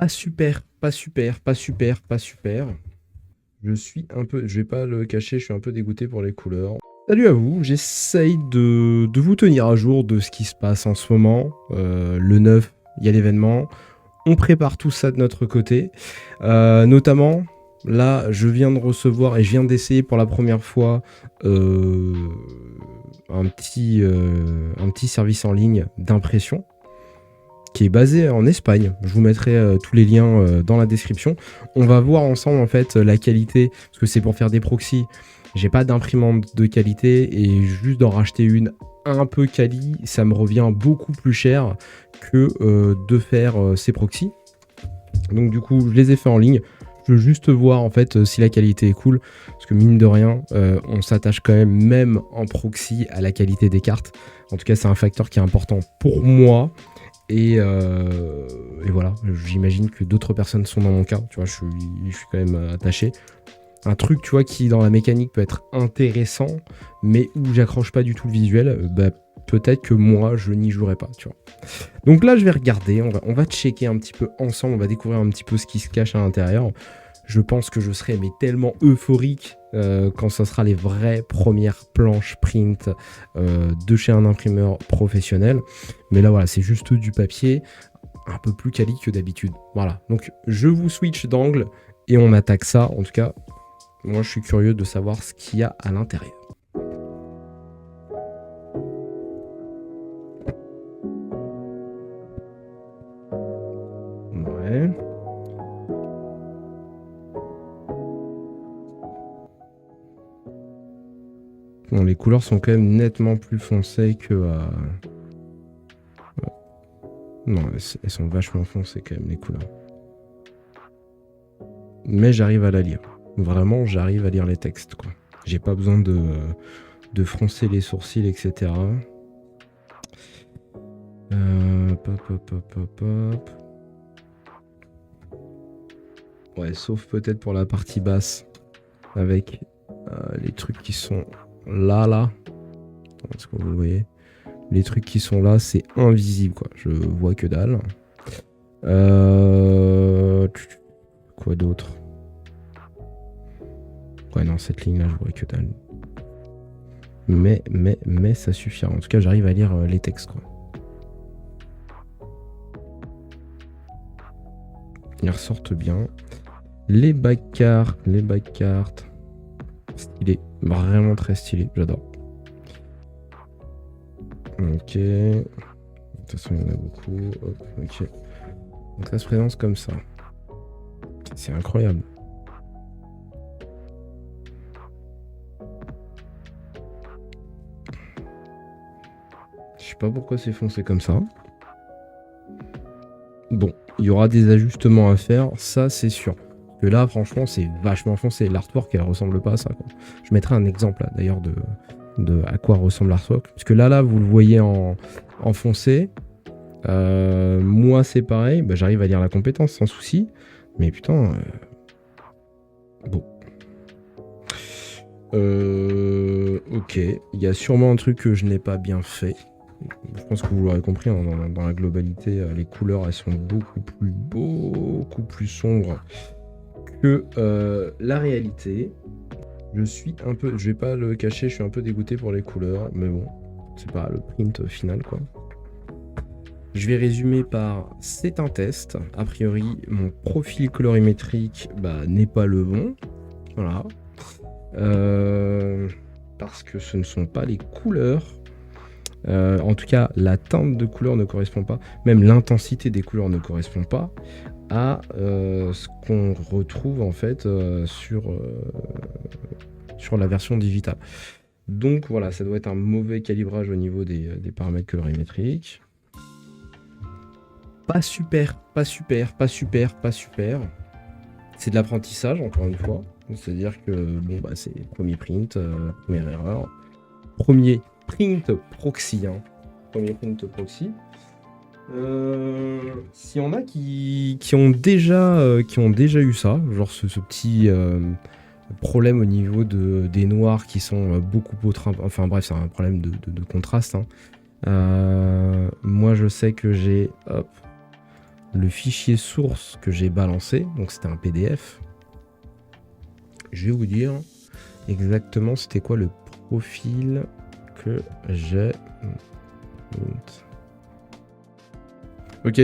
Pas super, pas super, pas super, pas super. Je vais pas le cacher, je suis un peu dégoûté pour les couleurs. Salut à vous, j'essaye de vous tenir à jour de ce qui se passe en ce moment. Le 9, il y a l'événement. On prépare tout ça de notre côté. Notamment, là, je viens de recevoir et je viens d'essayer pour la première fois euh, un petit service en ligne d'impression qui est basé en Espagne. Je vous mettrai tous les liens dans la description. On va voir ensemble en fait la qualité, parce que c'est pour faire des proxys. J'ai pas d'imprimante de qualité et juste d'en racheter une un peu quali, ça me revient beaucoup plus cher que de faire ces proxys. Donc du coup, je les ai fait en ligne. Je veux juste voir en fait si la qualité est cool, parce que mine de rien, on s'attache quand même en proxy à la qualité des cartes. En tout cas, c'est un facteur qui est important pour moi. Et voilà, j'imagine que d'autres personnes sont dans mon cas, tu vois, je suis quand même attaché. Un truc, tu vois, qui dans la mécanique peut être intéressant, mais où j'accroche pas du tout le visuel, bah, peut-être que moi, je n'y jouerai pas, tu vois. Donc là, je vais regarder, on va checker un petit peu ensemble, on va découvrir un petit peu ce qui se cache à l'intérieur. Je pense que je serai mais tellement euphorique quand ce sera les vraies premières planches print de chez un imprimeur professionnel. Mais là, voilà, c'est juste du papier, un peu plus quali que d'habitude. Voilà, donc je vous switch d'angle et on attaque ça. En tout cas, moi, je suis curieux de savoir ce qu'il y a à l'intérieur. Ouais. Bon, les couleurs sont quand même nettement plus foncées que... Non, elles sont vachement foncées quand même, les couleurs. Mais j'arrive à la lire. Vraiment, j'arrive à lire les textes, quoi. J'ai pas besoin de froncer les sourcils, etc. Pop, pop, pop, pop, pop. Ouais, sauf peut-être pour la partie basse, avec les trucs qui sont là. Est-ce que vous voyez? Les trucs qui sont là, c'est invisible, quoi. Je vois que dalle. Quoi d'autre? Ouais, non, cette ligne-là, je vois que dalle. Mais ça suffira. En tout cas, j'arrive à lire les textes, quoi. Ils ressortent bien. Les backcards. Stylé. Vraiment très stylé. J'adore. Ok. De toute façon, il y en a beaucoup. Hop, ok. Donc ça se présente comme ça. C'est incroyable. Je sais pas pourquoi c'est foncé comme ça. Bon, il y aura des ajustements à faire, ça c'est sûr. Que là, franchement, c'est vachement foncé. L'artwork, elle ressemble pas à ça, quoi. Je mettrai un exemple là, d'ailleurs de à quoi ressemble l'artwork. Parce que là, vous le voyez en foncé. Moi, c'est pareil. Bah, j'arrive à lire la compétence sans souci. Mais putain. Bon. Ok. Il y a sûrement un truc que je n'ai pas bien fait. Je pense que vous l'aurez compris, hein, dans la globalité, les couleurs, elles sont beaucoup plus sombres que la réalité. Je vais pas le cacher, je suis un peu dégoûté pour les couleurs, mais bon, c'est pas le print final, quoi. Je vais résumer par c'est un test. A priori, mon profil colorimétrique n'est pas le bon. Voilà. Parce que ce ne sont pas les couleurs. En tout cas, la teinte de couleur ne correspond pas, même l'intensité des couleurs ne correspond pas à ce qu'on retrouve en fait sur la version digitale. Donc voilà, ça doit être un mauvais calibrage au niveau des paramètres colorimétriques. Pas super. C'est de l'apprentissage, encore une fois. C'est-à-dire que bon, c'est premier print, première erreur. Premier print proxy. Premier print proxy. S'il y en a qui ont déjà eu ça, genre ce petit problème au niveau des noirs qui sont beaucoup trop... Enfin bref, c'est un problème de contraste. Moi, je sais que j'ai le fichier source que j'ai balancé, donc c'était un PDF. Je vais vous dire exactement c'était quoi le profil que j'ai. Ok.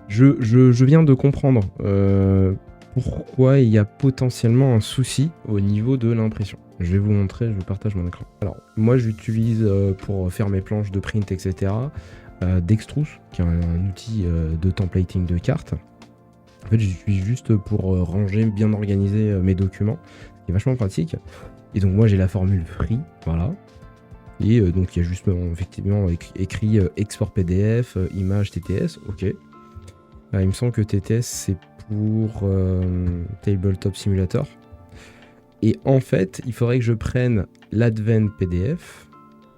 Je viens de comprendre pourquoi il y a potentiellement un souci au niveau de l'impression. Je vais vous montrer, je vous partage mon écran. Alors, moi j'utilise pour faire mes planches de print, etc. Dextrous, qui est un outil de templating de cartes. En fait, j'utilise juste pour ranger, bien organiser mes documents, qui est vachement pratique. Et donc moi j'ai la formule free, voilà. Et donc il y a juste effectivement écrit export PDF, image TTS, ok. Il me semble que TTS c'est pour Tabletop Simulator. Et en fait, il faudrait que je prenne l'Advent PDF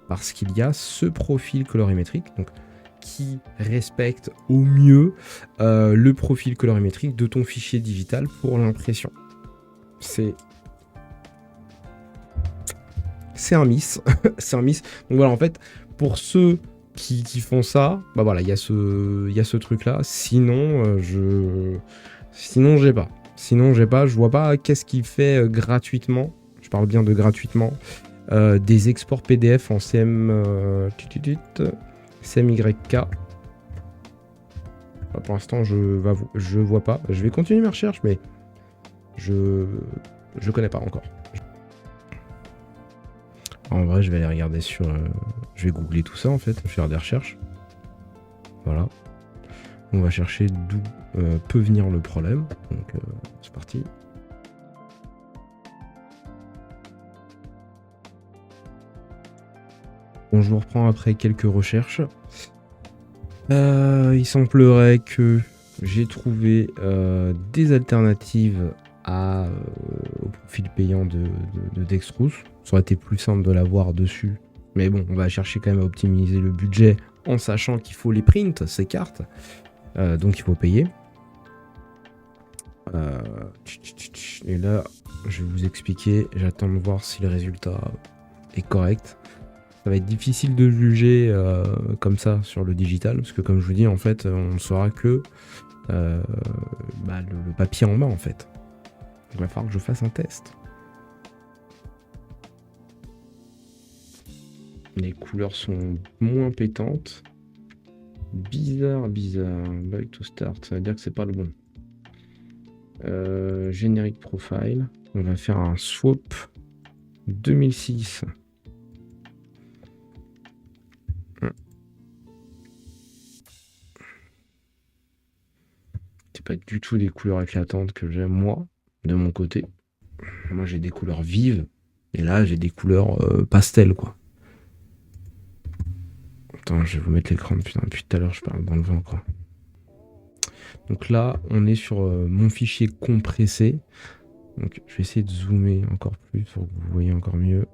parce qu'il y a ce profil colorimétrique donc, qui respecte au mieux le profil colorimétrique de ton fichier digital pour l'impression. C'est un miss. C'est un miss. Donc voilà, en fait, pour ceux qui font ça, bah voilà, il y a ce truc-là. Sinon, sinon, j'ai pas. Je vois pas qu'est-ce qu'il fait gratuitement. Je parle bien de gratuitement. Des exports PDF en CMYK. Pour l'instant, je vois pas. Je vais continuer mes recherches, mais je connais pas encore. En vrai, je vais aller regarder sur... je vais googler tout ça, en fait. Faire des recherches. Voilà. On va chercher d'où peut venir le problème. Donc, c'est parti. Bon, je vous reprends après quelques recherches. Il semblerait que j'ai trouvé des alternatives au profil payant de Dextrous. Ça aurait été plus simple de l'avoir dessus. Mais bon, on va chercher quand même à optimiser le budget en sachant qu'il faut les print, ces cartes. Donc il faut payer. Et là, je vais vous expliquer. J'attends de voir si le résultat est correct. Ça va être difficile de juger comme ça sur le digital. Parce que comme je vous dis, en fait, on ne saura que le papier en main, en fait. Il va falloir que je fasse un test. Les couleurs sont moins pétantes. Bizarre. Buy to start, ça veut dire que c'est pas le bon. Generic profile. On va faire un swap 2006. C'est pas du tout des couleurs éclatantes que j'aime moi, de mon côté. Moi j'ai des couleurs vives. Et là j'ai des couleurs pastel quoi. Attends, je vais vous mettre l'écran. Putain, depuis tout à l'heure, je parle dans le vent, quoi. Donc là, on est sur mon fichier compressé. Donc, je vais essayer de zoomer encore plus pour que vous voyez encore mieux.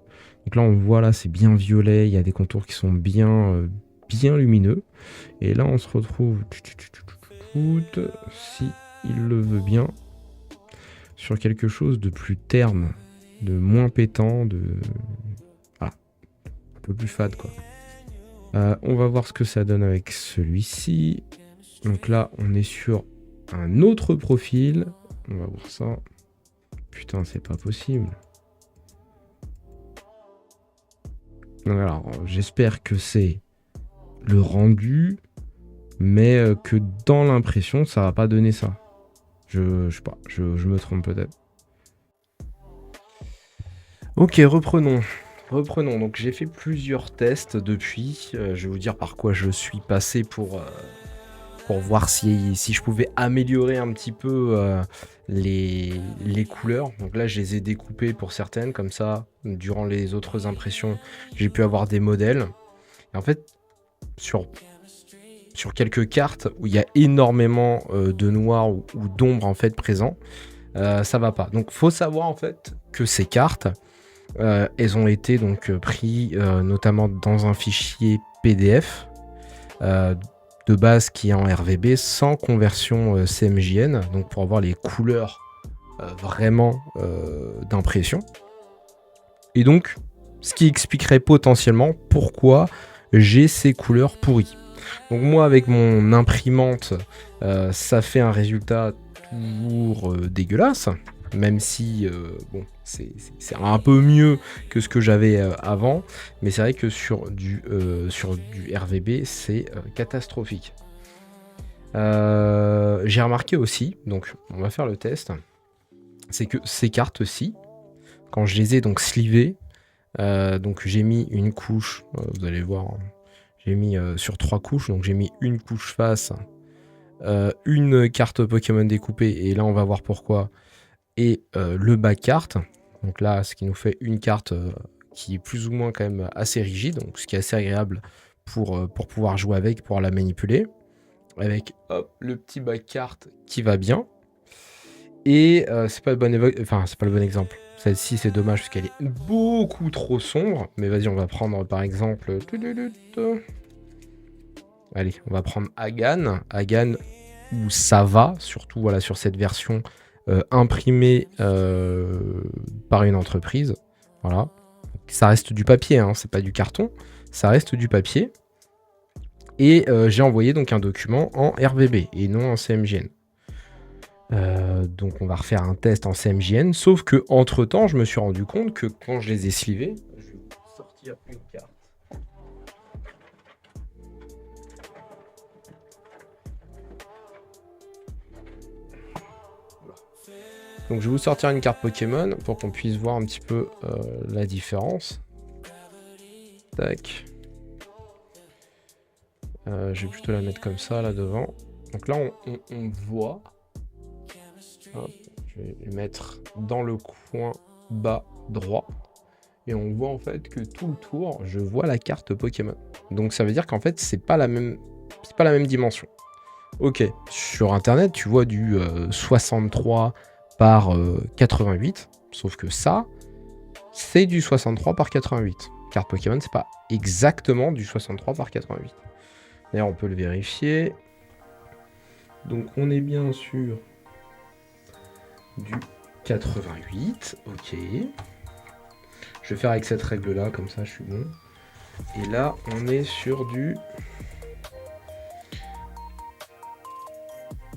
Donc là, on voit, là, c'est bien violet. Il y a des contours qui sont bien lumineux. Et là, on se retrouve, si il le veut bien, sur quelque chose de plus terne, de moins pétant, voilà, un peu plus fade, quoi. On va voir ce que ça donne avec celui-ci. Donc là, on est sur un autre profil. On va voir ça. Putain, c'est pas possible. Donc alors, j'espère que c'est le rendu, mais que dans l'impression, ça va pas donner ça. Je sais pas, je me trompe peut-être. Ok, reprenons. Donc j'ai fait plusieurs tests depuis. Je vais vous dire par quoi je suis passé pour voir si je pouvais améliorer un petit peu les couleurs. Donc là, je les ai découpées pour certaines. Comme ça, durant les autres impressions, j'ai pu avoir des modèles. Et en fait, sur quelques cartes où il y a énormément de noir ou d'ombre en fait présent, ça va pas. Donc faut savoir en fait que ces cartes, elles ont été donc prises notamment dans un fichier PDF de base qui est en RVB sans conversion CMJN, donc pour avoir les couleurs vraiment d'impression. Et donc, ce qui expliquerait potentiellement pourquoi j'ai ces couleurs pourries. Donc moi, avec mon imprimante, ça fait un résultat toujours dégueulasse, même si bon, c'est un peu mieux que ce que j'avais avant, mais c'est vrai que sur du RVB, c'est catastrophique. J'ai remarqué aussi, donc on va faire le test, c'est que ces cartes-ci, quand je les ai donc slivées, donc j'ai mis une couche, vous allez voir, hein, j'ai mis sur 3 couches, donc j'ai mis une couche face, une carte Pokémon découpée, et là on va voir pourquoi, et le bas carte, donc là ce qui nous fait une carte qui est plus ou moins quand même assez rigide, donc ce qui est assez agréable pour pouvoir jouer avec, pour la manipuler, avec hop, le petit bas carte qui va bien. Et c'est pas le bon c'est pas le bon exemple. Celle-ci, c'est dommage parce qu'elle est beaucoup trop sombre. Mais vas-y, on va prendre par exemple. Allez, on va prendre Hagan. Hagan où ça va, surtout voilà, sur cette version imprimée par une entreprise. Voilà. Ça reste du papier, hein, c'est pas du carton. Ça reste du papier. Et j'ai envoyé donc un document en RVB et non en CMJN. Donc on va refaire un test en CMJN, sauf que entre temps je me suis rendu compte que quand je les ai slivés, je vais vous sortir une carte. Donc je vais vous sortir une carte Pokémon pour qu'on puisse voir un petit peu la différence. Tac. Je vais plutôt la mettre comme ça là devant. Donc là on voit. Hop, je vais le mettre dans le coin bas droit. Et on voit en fait que tout le tour, je vois la carte Pokémon. Donc ça veut dire qu'en fait, c'est pas la même dimension. Ok, sur internet, tu vois du 63 par 88. Sauf que ça, c'est du 63 par 88. Carte Pokémon, c'est pas exactement du 63 par 88. D'ailleurs, on peut le vérifier. Donc on est bien sûr du 88, ok. Je vais faire avec cette règle là, comme ça je suis bon. Et là on est sur du...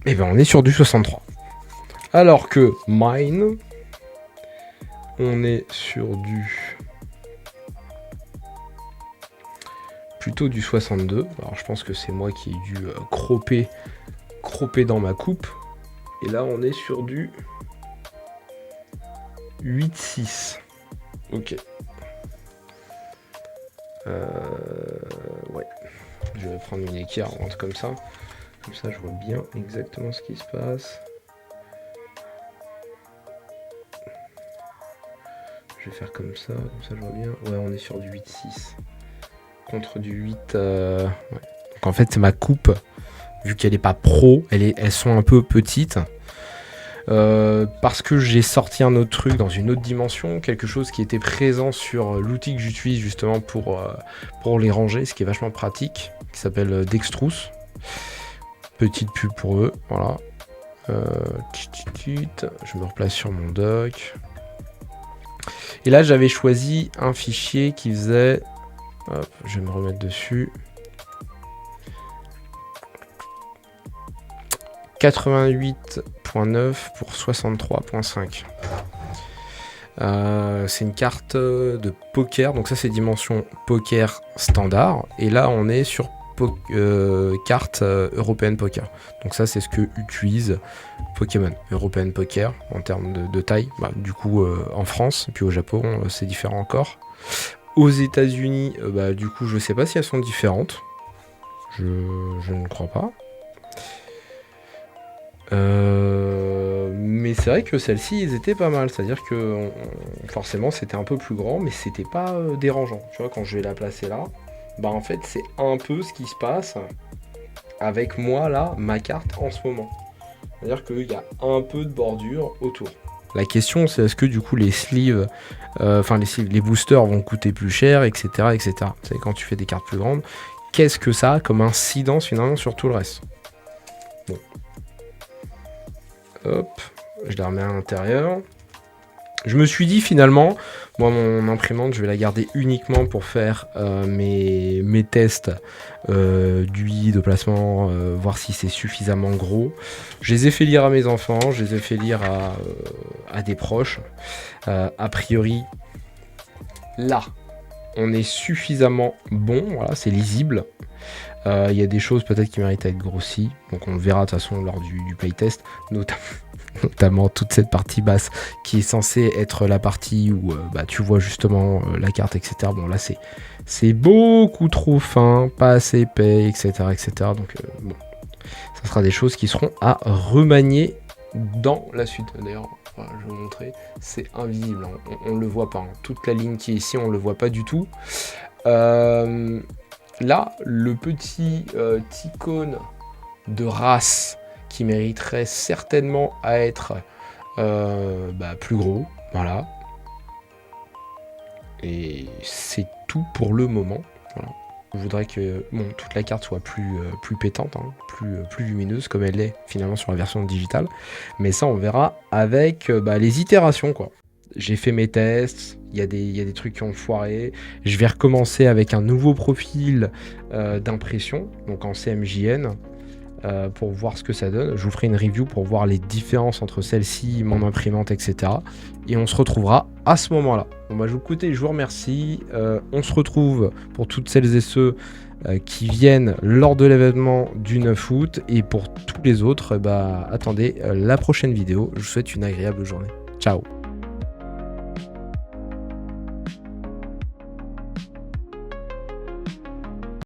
Eh ben on est sur du 63. Alors que mine, on est sur du... plutôt du 62. Alors je pense que c'est moi qui ai dû cropper dans ma coupe. Et là on est sur du 8,6. Ok. Ouais. Je vais prendre une équerre, un truc comme ça. Comme ça, je vois bien exactement ce qui se passe. Je vais faire comme ça je vois bien. Ouais, on est sur du 8,6. Contre du 8... Ouais. Donc en fait, c'est ma coupe. Vu qu'elle n'est pas pro, elles sont un peu petites. Parce que j'ai sorti un autre truc dans une autre dimension, quelque chose qui était présent sur l'outil que j'utilise justement pour les ranger, ce qui est vachement pratique, qui s'appelle Dextrous. Petite pub pour eux, voilà. Je me replace sur mon doc. Et là j'avais choisi un fichier qui faisait... Hop, je vais me remettre dessus. 88.9 pour 63.5. C'est une carte de poker, donc ça c'est dimension poker standard, et là on est sur carte européenne poker. Donc ça c'est ce que utilise Pokémon European Poker en termes de taille. Bah, du coup en France, et puis au Japon c'est différent encore. Aux États-Unis, bah, du coup je sais pas si elles sont différentes. Je ne crois pas. Mais c'est vrai que celles-ci, ils étaient pas mal. C'est-à-dire que forcément, c'était un peu plus grand, mais c'était pas dérangeant. Tu vois, quand je vais la placer là, bah en fait, c'est un peu ce qui se passe avec moi là, ma carte en ce moment. C'est-à-dire qu'il y a un peu de bordure autour. La question, c'est est-ce que du coup les sleeves, les boosters vont coûter plus cher, etc., etc. Tu sais, quand tu fais des cartes plus grandes, qu'est-ce que ça a comme incidence finalement sur tout le reste? Bon. Hop, je la remets à l'intérieur. Je me suis dit finalement, moi mon imprimante je vais la garder uniquement pour faire mes tests d'huile, de placement, voir si c'est suffisamment gros. Je les ai fait lire à mes enfants, je les ai fait lire à des proches. A priori, là, on est suffisamment bon, voilà, c'est lisible. Il y a des choses peut-être qui méritent d'être grossies, donc on le verra de toute façon lors du playtest, notamment toute cette partie basse qui est censée être la partie où tu vois justement la carte, etc. Bon là c'est beaucoup trop fin, pas assez épais, etc. etc. Donc bon, ça sera des choses qui seront à remanier dans la suite. D'ailleurs, voilà, je vais vous montrer, c'est invisible, hein. On ne le voit pas, hein. Toute la ligne qui est ici, on ne le voit pas du tout. Là, le petit icône de race qui mériterait certainement à être plus gros, voilà. Et c'est tout pour le moment. Voilà. Je voudrais que toute la carte soit plus pétante, hein, plus lumineuse comme elle l'est finalement sur la version digitale. Mais ça, on verra avec les itérations, quoi. J'ai fait mes tests, il y a des trucs qui ont foiré. Je vais recommencer avec un nouveau profil d'impression, donc en CMJN, pour voir ce que ça donne. Je vous ferai une review pour voir les différences entre celle-ci, mon imprimante, etc. Et on se retrouvera à ce moment-là. Bon, écoutez, je vous remercie. On se retrouve pour toutes celles et ceux qui viennent lors de l'événement du 9 août. Et pour tous les autres, attendez la prochaine vidéo. Je vous souhaite une agréable journée. Ciao.